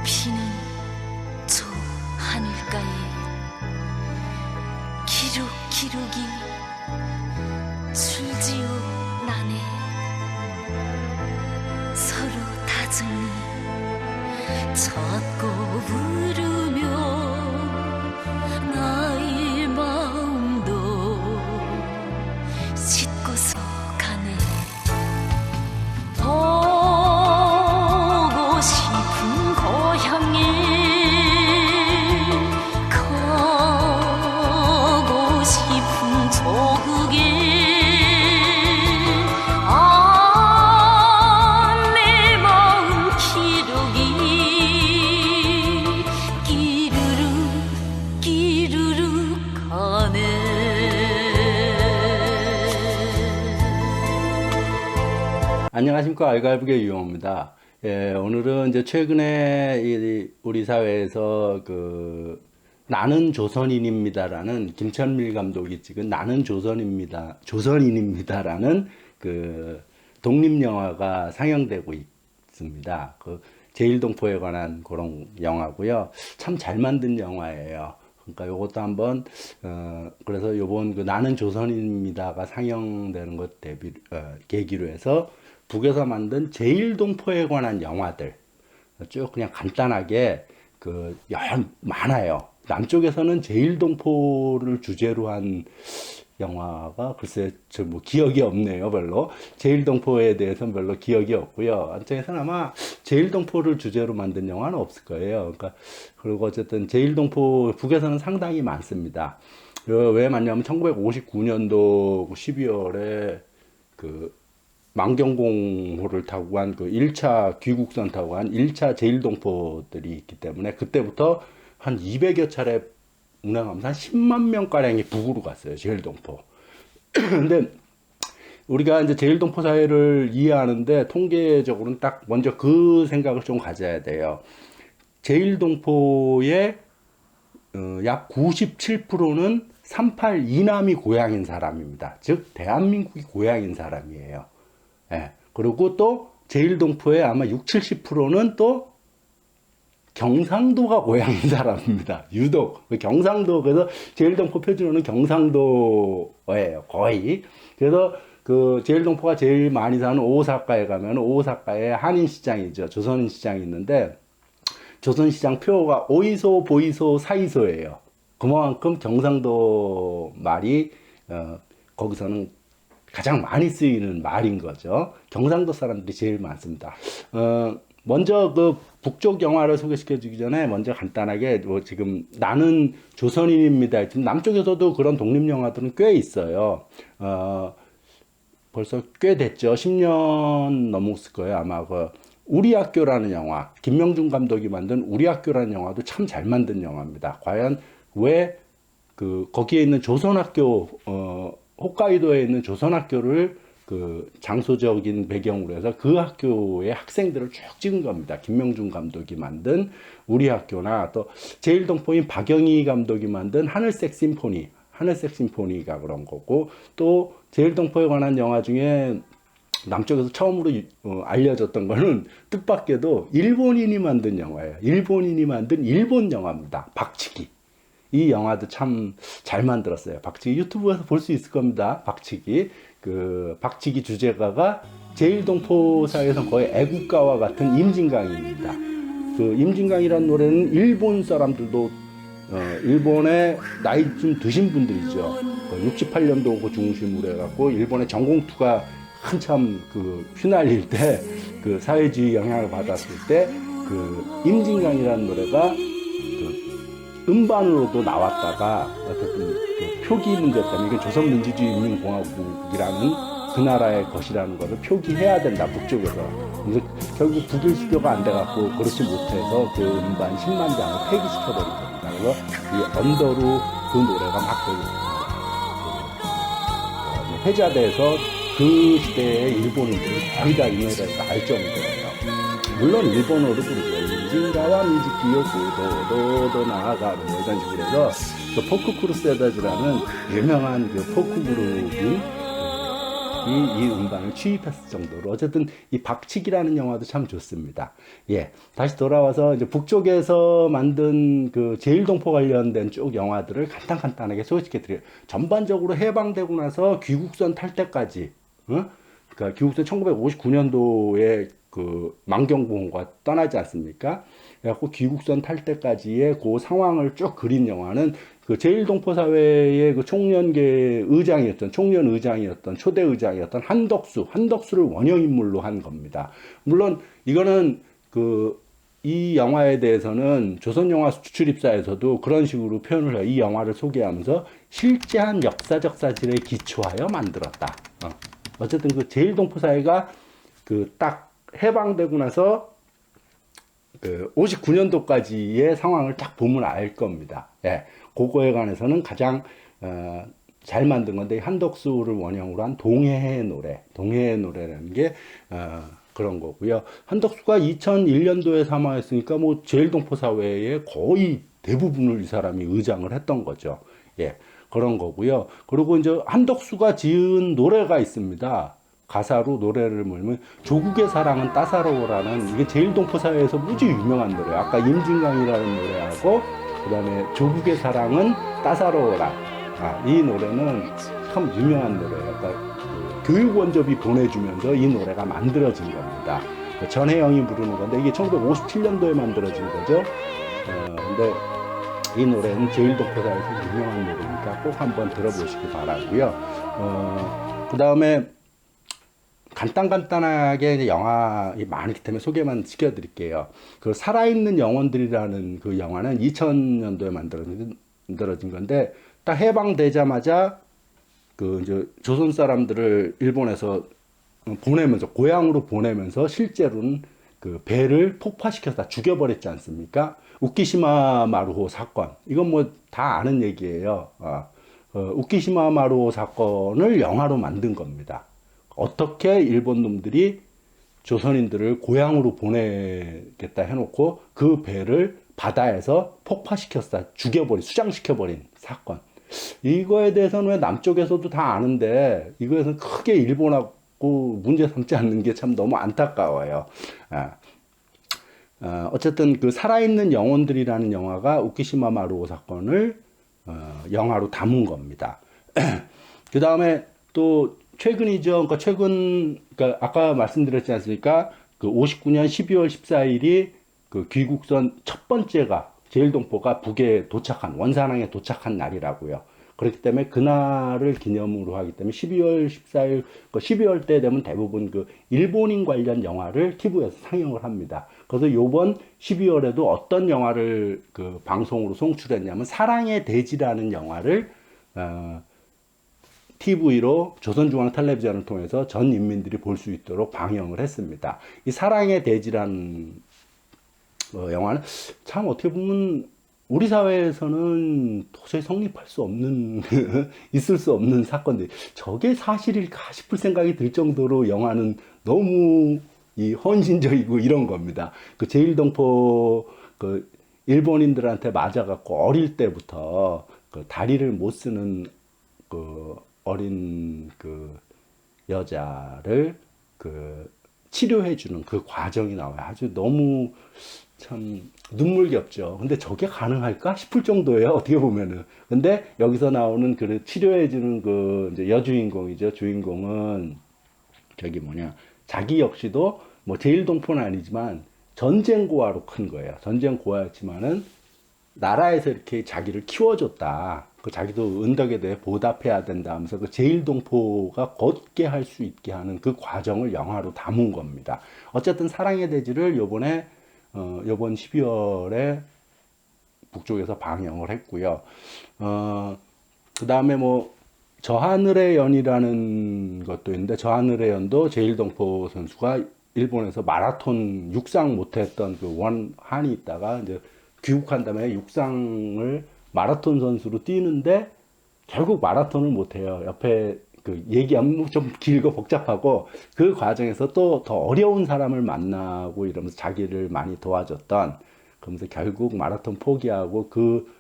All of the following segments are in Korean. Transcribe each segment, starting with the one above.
피는 저 하늘가에 기룩기룩이 줄지어 나네. 서로 다정히 찾고 부르며 나의 마음도 싣고서 가네. 보고 싶은 고향에 가고 싶은 조국에 내 마음 기록이 끼르륵 가네. 안녕하십니까. 알갈북의 유용호입니다. 오늘은 이제 최근에 우리 사회에서 나는 조선인입니다라는 김천밀 감독이 찍은 나는 조선인입니다라는 독립 영화가 상영되고 있습니다. 제일동포에 관한 그런 영화고요. 참 잘 만든 영화예요. 그러니까 요것도 한번 그래서 요번 나는 조선인입니다가 상영되는 것 계기로 해서 북에서 만든 제일동포에 관한 영화들 쭉 그냥 간단하게 많아요. 남쪽에서는 제일동포를 주제로 한 영화가 글쎄 저 기억이 없네요. 별로 제일동포에 대해서는 별로 기억이 없고요. 한쪽에서는 아마 제일동포를 주제로 만든 영화는 없을 거예요. 그리고 어쨌든 제일동포 북에서는 상당히 많습니다. 왜 많냐면 1959년도 12월에 만경공호를 타고 간 1차 귀국선 타고 간 1차 제일동포들이 있기 때문에 그때부터 한 200여 차례 운행하면서 한 10만 명가량이 북으로 갔어요. 제일동포. 근데 우리가 이제 제일동포 사회를 이해하는데 통계적으로는 딱 먼저 그 생각을 좀 가져야 돼요. 제일동포의 약 97%는 38 이남이 고향인 사람입니다. 즉 대한민국이 고향인 사람이에요. 예. 그리고 또 제일동포의 아마 70-80%는 또 경상도가 고향인 사람입니다. 유독 경상도. 그래서 제일동포 표준어는 경상도예요. 거의. 그래서 제일동포가 제일 많이 사는 오사카에 가면 오사카에 한인시장이죠. 조선시장이 있는데 조선시장 표가 오이소, 보이소, 사이소예요. 그만큼 경상도 말이 거기서는 가장 많이 쓰이는 말인 거죠. 경상도 사람들이 제일 많습니다. 먼저 북쪽 영화를 소개시켜 주기 전에 먼저 간단하게 지금 나는 조선인입니다. 지금 남쪽에서도 그런 독립 영화들은 꽤 있어요. 벌써 꽤 됐죠. 10년 넘었을 거예요. 아마 우리 학교라는 영화, 김명중 감독이 만든 우리 학교라는 영화도 참 잘 만든 영화입니다. 과연 왜 거기에 있는 조선학교, 홋카이도에 있는 조선학교를 장소적인 배경으로 해서 그 학교의 학생들을 쭉 찍은 겁니다. 김명중 감독이 만든 우리 학교나 또 제일동포인 박영희 감독이 만든 하늘색 심포니가 그런 거고, 또 제일동포에 관한 영화 중에 남쪽에서 처음으로 알려졌던 거는 뜻밖에도 일본인이 만든 영화예요. 일본인이 만든 일본 영화입니다. 박치기. 이 영화도 참 잘 만들었어요. 박치기 유튜브에서 볼 수 있을 겁니다. 박치기. 박치기 주제가가 제일동포사에서 거의 애국가와 같은 임진강입니다. 임진강이라는 노래는 일본 사람들도 일본의 나이 좀 드신 분들이죠. 68년도 중심으로 해갖고 일본의 전공투가 한참 휘날릴 때 사회주의 영향을 받았을 때 임진강이라는 노래가 음반으로도 나왔다가 어쨌든 표기 문제 때문에 이게 조선민주주의인민공화국이라는 그 나라의 것이라는 것을 표기해야 된다, 북쪽에서. 그래서 결국 북일 수교가 안 돼갖고 그렇지 못해서 그 음반 10만 장을 폐기시켜버린 겁니다. 그래서 이 언더로 그 노래가 막 회자돼서 그 시대의 일본인들이 거의 다 이 노래를 알 정도예요. 물론 일본어도 부르죠. 인진가와 미즈키요 도도 나아가로 이런 식으로 해서 포크 크루세더즈라는 유명한 포크 그룹인 이 음반을 취입했을 정도로 어쨌든 이 박치기라는 영화도 참 좋습니다. 예, 다시 돌아와서 이제 북쪽에서 만든 그 제일동포 관련된 쭉 영화들을 간단하게 소개시켜 드려요. 전반적으로 해방되고 나서 귀국선 탈 때까지, 그러니까 귀국선 1959년도에 그 만경보험과 떠나지 않습니까? 그래갖고 귀국선 탈 때까지의 그 상황을 쭉 그린 영화는 그 제일동포 사회의 그 청년 의장이었던 초대 의장이었던 한덕수를 원형 인물로 한 겁니다. 물론 이거는 이 영화에 대해서는 조선영화 수출입사에서도 그런 식으로 표현을 해요. 이 영화를 소개하면서 실제한 역사적 사실에 기초하여 만들었다. 어쨌든 그 제일동포 사회가 그 딱 해방되고 나서 그 59년도까지의 상황을 딱 보면 알 겁니다. 예. 그거에 관해서는 가장 잘 만든 건데 한덕수를 원형으로 한 동해의 노래라는 게 그런 거고요. 한덕수가 2001년도에 사망했으니까 뭐 제일동포 사회의 거의 대부분을 이 사람이 의장을 했던 거죠. 예. 그런 거고요. 그리고 이제 한덕수가 지은 노래가 있습니다. 가사로 노래를 몰면 조국의 사랑은 따사로워라는 이게 제일동포 사회에서 무지 유명한 노래예요. 아까 임진강이라는 노래하고 그다음에 조국의 사랑은 따사로워라. 이 노래는 참 유명한 노래예요. 그러니까 그 교육 원조비 보내주면서 이 노래가 만들어진 겁니다. 전혜영이 부르는 건데 이게 1957년도에 만들어진 거죠. 근데 이 노래는 제일동포 사회에서 유명한 노래니까 꼭 한번 들어보시기 바라고요. 그다음에 간단하게 영화 많기 때문에 소개만 시켜드릴게요. 그 살아있는 영혼들이라는 그 영화는 2000년도에 만들어진 건데 딱 해방되자마자 그 이제 조선 사람들을 일본에서 보내면서 고향으로 보내면서 실제로는 그 배를 폭파시켜서 죽여버렸지 않습니까? 우키시마 마루호 사건 이건 뭐 다 아는 얘기예요. 우키시마 마루호 사건을 영화로 만든 겁니다. 어떻게 일본 놈들이 조선인들을 고향으로 보내겠다 해놓고 그 배를 바다에서 폭파시켰다, 수장시켜버린 사건. 이거에 대해서는 왜 남쪽에서도 다 아는데 이거에서는 크게 일본하고 문제 삼지 않는 게 참 너무 안타까워요. 어쨌든 그 살아있는 영혼들이라는 영화가 우키시마 마루오 사건을 영화로 담은 겁니다. 그 다음에 또 최근이죠. 그러니까 아까 말씀드렸지 않습니까? 그 59년 12월 14일이 그 귀국선 첫 번째가 제일동포가 북에 원산항에 도착한 날이라고요. 그렇기 때문에 그날을 기념으로 하기 때문에 12월 14일, 12월 때 되면 대부분 그 일본인 관련 영화를 TV에서 상영을 합니다. 그래서 요번 12월에도 어떤 영화를 그 방송으로 송출했냐면 사랑의 대지라는 영화를 TV로 조선중앙텔레비전을 통해서 전 인민들이 볼 수 있도록 방영을 했습니다. 이 사랑의 대지라는 영화는 참 어떻게 보면 우리 사회에서는 도저히 성립할 수 없는 있을 수 없는 사건들 저게 사실일까 싶을 생각이 들 정도로 영화는 너무 이 헌신적이고 이런 겁니다. 그 제일동포 그 일본인들한테 맞아갖고 어릴 때부터 그 다리를 못 쓰는 그 어린 그 여자를 그 치료해주는 그 과정이 나와요. 아주 너무 참 눈물겹죠. 근데 저게 가능할까 싶을 정도예요. 어떻게 보면은. 근데 여기서 나오는 그 치료해주는 그 이제 여주인공이죠. 주인공은 자기 역시도 뭐 제일동포는 아니지만 전쟁고아로 큰 거예요. 전쟁고아였지만은 나라에서 이렇게 자기를 키워줬다. 그 자기도 은덕에 대해 보답해야 된다 하면서 그 제일동포가 걷게 할 수 있게 하는 그 과정을 영화로 담은 겁니다. 어쨌든 사랑의 대지를 요번 12월에 북쪽에서 방영을 했고요. 그 다음에 뭐 저하늘의 연이라는 것도 있는데 저하늘의 연도 제일동포 선수가 일본에서 마라톤 육상 못했던 그 원한이 있다가 이제 귀국한 다음에 육상을 마라톤 선수로 뛰는데 결국 마라톤을 못해요. 옆에 그 얘기하면 좀 길고 복잡하고 그 과정에서 또 더 어려운 사람을 만나고 이러면서 자기를 많이 도와줬던 그러면서 결국 마라톤 포기하고 그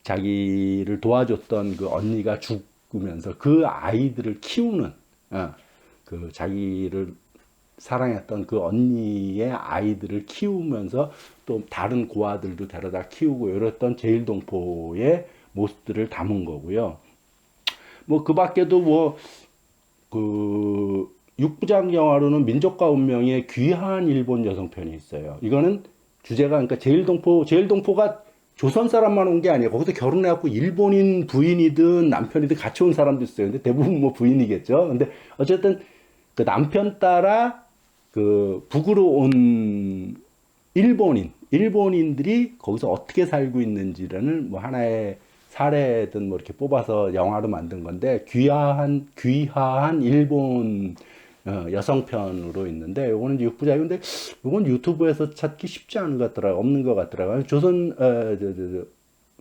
자기를 도와줬던 그 언니가 죽으면서 그 아이들을 키우는 그 자기를 사랑했던 그 언니의 아이들을 키우면서 또 다른 고아들도 데려다 키우고 이랬던 제일동포의 모습들을 담은 거고요. 뭐 그 밖에도 뭐 그 육부작 영화로는 민족과 운명의 귀한 일본 여성편이 있어요. 이거는 주제가 그러니까 제일동포가 조선 사람만 온 게 아니에요. 거기서 결혼해갖고 일본인 부인이든 남편이든 같이 온 사람도 있어요. 근데 대부분 뭐 부인이겠죠. 근데 어쨌든 그 남편 따라 그 북으로 온 일본인들이 거기서 어떻게 살고 있는지라는 뭐 하나의 사례든 뭐 이렇게 뽑아서 영화로 만든 건데 귀화한 일본 여성편으로 있는데 요거는 이제 육부작인데 요건 유튜브에서 찾기 쉽지 않은 것 같더라고요. 없는 것 같더라고요.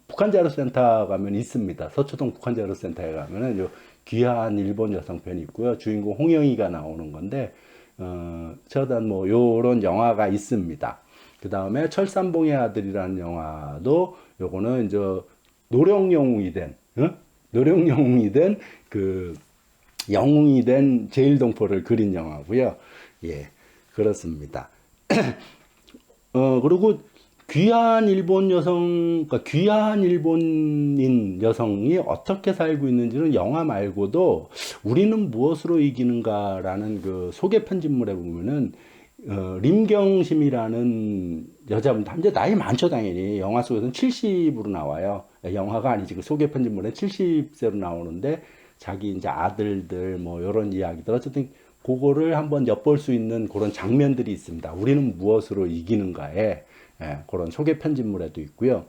북한자료센터 가면 있습니다. 서초동 북한자료센터에 가면은 요 귀한 일본 여성편이 있고요. 주인공 홍영이가 나오는 건데 저단 뭐 요런 영화가 있습니다. 그 다음에 철산봉의 아들이라는 영화도 요거는 이제 노령영웅이 된 그 영웅이 된 제일동포를 그린 영화고요. 예, 그렇습니다. 그리고 귀한 그러니까 귀한 일본인 여성이 어떻게 살고 있는지는 영화 말고도 우리는 무엇으로 이기는가라는 그 소개 편집물에 보면은 림경심이라는 여자분, 이제 나이 많죠, 당연히. 영화 속에서는 70으로 나와요. 영화가 아니지, 그 소개 편집물에 70세로 나오는데, 자기 이제 아들들, 뭐, 요런 이야기들. 어쨌든, 그거를 한번 엿볼 수 있는 그런 장면들이 있습니다. 우리는 무엇으로 이기는가에, 그런 소개 편집물에도 있고요.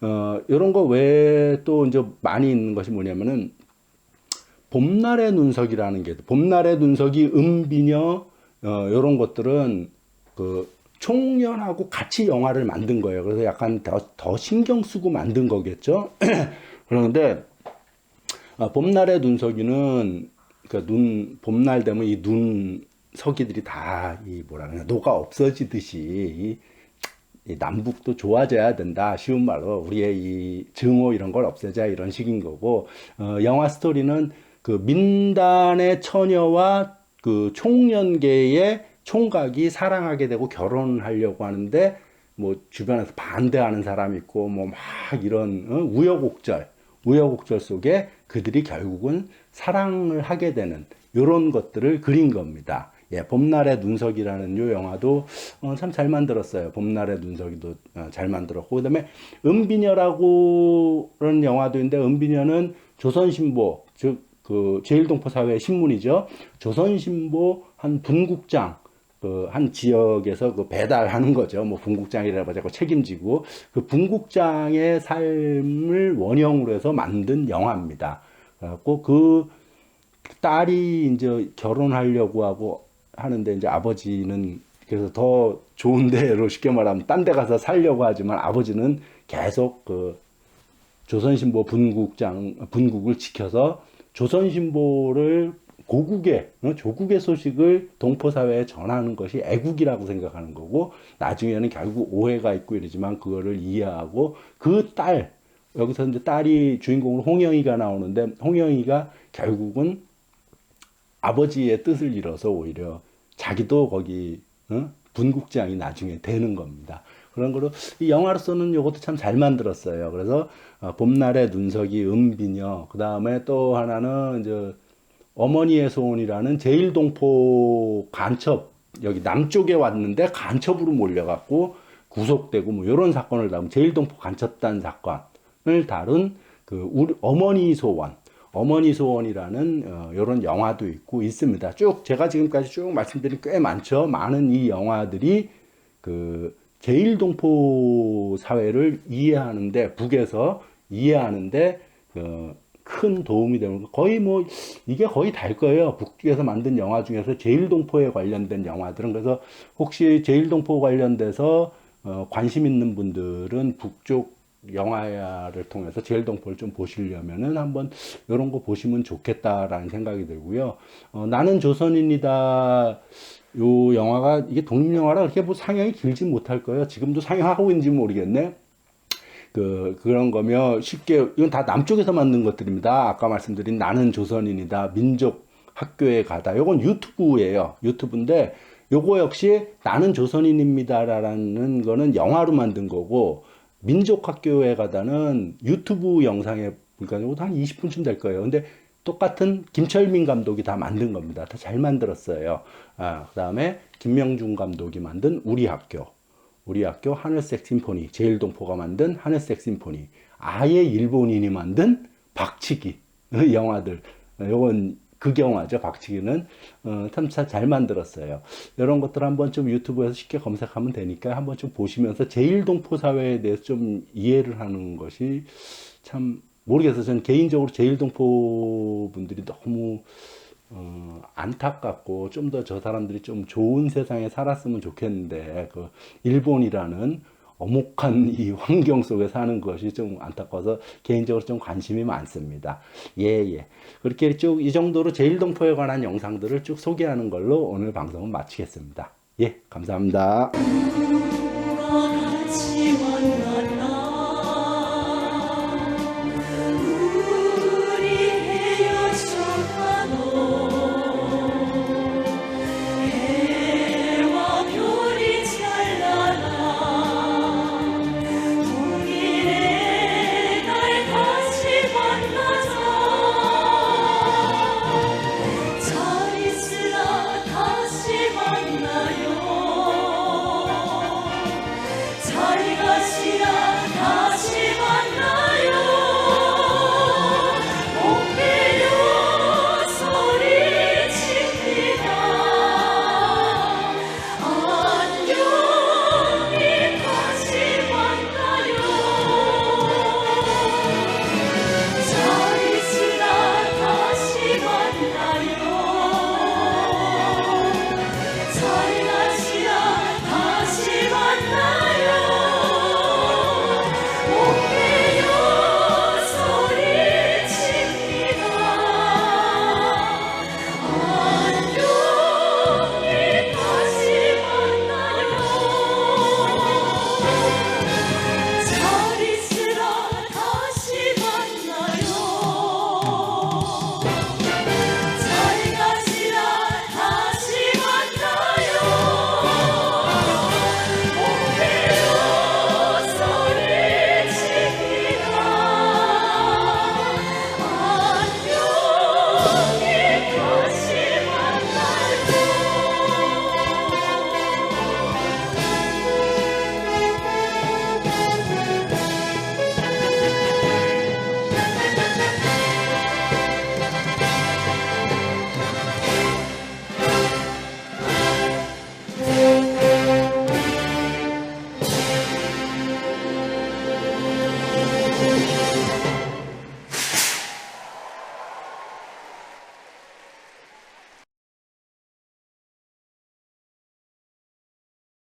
요런 거 외에 또 이제 많이 있는 것이 뭐냐면은, 봄날의 눈석이라는 게, 봄날의 눈석이 은비녀, 요런 것들은 그 총연하고 같이 영화를 만든 거예요. 그래서 약간 더 신경 쓰고 만든 거겠죠. 그런데 봄날의 눈석이는 그 봄날 되면 이 눈석이들이 다 이 뭐라 그러냐 녹아 없어지듯이 이 남북도 좋아져야 된다. 쉬운 말로 우리의 이 증오 이런 걸 없애자 이런 식인 거고 영화 스토리는 그 민단의 처녀와 그 총연계의 총각이 사랑하게 되고 결혼하려고 하는데 뭐 주변에서 반대하는 사람이 있고 뭐 막 이런 우여곡절 속에 그들이 결국은 사랑을 하게 되는 이런 것들을 그린 겁니다. 예, 봄날의 눈석이라는 요 영화도 참 잘 만들었어요. 봄날의 눈석이도 잘 만들었고 그다음에 은비녀라고는 영화도 있는데 은비녀는 조선신보 즉 그 제일동포 사회 신문이죠. 조선신보 한 분국장 그 한 지역에서 그 배달하는 거죠. 뭐 분국장이라고 하자고 책임지고 그 분국장의 삶을 원형으로 해서 만든 영화입니다. 그래갖고 그 딸이 이제 결혼하려고 하고 하는데 이제 아버지는 그래서 더 좋은 데로 쉽게 말하면 딴 데 가서 살려고 하지만 아버지는 계속 그 조선신보 분국을 지켜서 조선신보를 조국의 소식을 동포사회에 전하는 것이 애국이라고 생각하는 거고, 나중에는 결국 오해가 있고 이러지만 그거를 이해하고, 여기서 이제 딸이 주인공으로 홍영이가 나오는데, 홍영이가 결국은 아버지의 뜻을 이뤄서 오히려 자기도 거기, 분국장이 나중에 되는 겁니다. 그런 거로 이 영화로서는 이것도 참 잘 만들었어요. 그래서 봄날의 눈석이 은비녀, 그 다음에 또 하나는 이제 어머니의 소원이라는 제일동포 간첩 여기 남쪽에 왔는데 간첩으로 몰려갖고 구속되고 뭐 이런 사건을 다룬 제일동포 간첩단 사건을 다룬 그 우리 어머니 소원이라는 이런 영화도 있고 있습니다. 쭉 제가 지금까지 쭉 말씀드린 꽤 많죠. 많은 이 영화들이 그 제일동포 사회를 이해하는데 북에서 이해하는데 큰 도움이 되는 거의 뭐 이게 거의 다일 거예요. 북쪽에서 만든 영화 중에서 제일동포에 관련된 영화들은 그래서 혹시 제일동포 관련돼서 관심 있는 분들은 북쪽 영화를 통해서 제일동포를 좀 보시려면은 한번 이런 거 보시면 좋겠다라는 생각이 들고요. 나는 조선인이다. 요 영화가 이게 독립영화라 그렇게 뭐 상영이 길지 못할 거예요. 지금도 상영하고 있는지 모르겠네. 그런 거며 쉽게 이건 다 남쪽에서 만든 것들입니다. 아까 말씀드린 나는 조선인이다. 민족 학교에 가다. 요건 유튜브예요. 유튜브인데 요거 역시 나는 조선인입니다라는 거는 영화로 만든 거고 민족학교에 가다는 유튜브 영상에 그러니까 요것도 한 20분쯤 될 거예요. 근데 똑같은 김철민 감독이 다 만든 겁니다. 다 잘 만들었어요. 그다음에 김명중 감독이 만든 우리 학교. 우리 학교 하늘색 심포니. 제일동포가 만든 하늘색 심포니. 아예 일본인이 만든 박치기 영화들. 요건 극영화죠. 박치기는 참 잘 만들었어요. 이런 것들 한번 좀 유튜브에서 쉽게 검색하면 되니까 한번 좀 보시면서 제일동포 사회에 대해서 좀 이해를 하는 것이 참 모르겠어요. 저는 개인적으로 제일동포 분들이 너무 안타깝고 좀 더 저 사람들이 좀 좋은 세상에 살았으면 좋겠는데 그 일본이라는 엄혹한 이 환경 속에 사는 것이 좀 안타까워서 개인적으로 좀 관심이 많습니다. 예. 그렇게 쭉 이 정도로 제일동포에 관한 영상들을 쭉 소개하는 걸로 오늘 방송은 마치겠습니다. 예, 감사합니다.